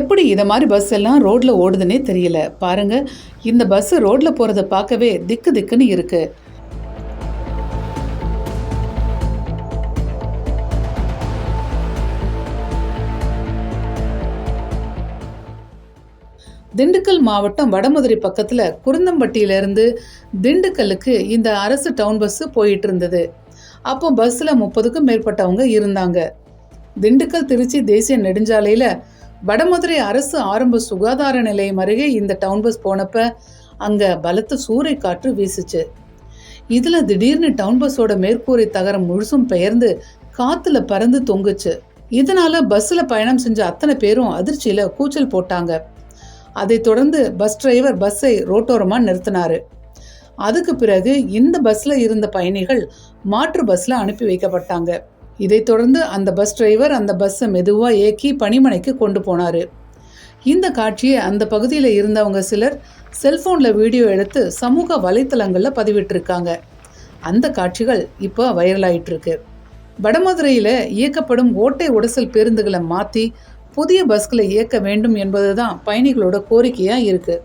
எப்படி இதை மாதிரி பஸ் எல்லாம் ரோட்ல ஓடுதுன்னே தெரியல பாருங்க. இந்த பஸ் ரோட்ல போறத பார்க்கவே திக்கு திக்குன்னு இருக்கு. திண்டுக்கல் மாவட்டம் வடமதுரை பக்கத்துல குருந்தம்பட்டியில இருந்து திண்டுக்கல்லுக்கு இந்த அரசு டவுன் பஸ் போயிட்டு இருந்தது. அப்போ பஸ்ல 30க்கும் மேற்பட்டவங்க இருந்தாங்க. திண்டுக்கல் திருச்சி தேசிய நெடுஞ்சாலையில வடமதுரை அரசு ஆரம்ப சுகாதார நிலையம் அருகே இந்த டவுன் பஸ் போனப்ப அங்க பலத்த சூறை காற்று வீசுச்சு. இதுல திடீர்னு டவுன் பஸ்ஸோட மேற்கூரை தகரம் முழுசும் பெயர்ந்து காத்துல பறந்து தொங்குச்சு. இதனால பஸ்ல பயணம் செஞ்ச அத்தனை பேரும் அதிர்ச்சியில கூச்சல் போட்டாங்க. அதை தொடர்ந்து பஸ் டிரைவர் பஸ்ஸை ரோட்டோரமா நிறுத்தினாரு. அதுக்கு பிறகு இந்த பஸ்ல இருந்த பயணிகள் மாற்று பஸ்ல அனுப்பி வைக்கப்பட்டாங்க. இதை தொடர்ந்து அந்த பஸ் டிரைவர் அந்த பஸ்ஸை மெதுவா ஏக்கி பணிமனைக்கு கொண்டு போனாரு. இந்த காட்சியை அந்த பகுதியில் இருந்தவங்க சிலர் செல்போன்ல வீடியோ எடுத்து சமூக வலைத்தளங்கள்ல பதிவிட்டு இருக்காங்க. அந்த காட்சிகள் இப்போ வைரல் ஆயிட்டு இருக்கு. வடமதுரையில இயக்கப்படும் ஓட்டை உடசல் பேருந்துகளை மாத்தி புதிய பஸ்களை இயக்க வேண்டும் என்பதுதான் பயணிகளோட கோரிக்கையா இருக்கு.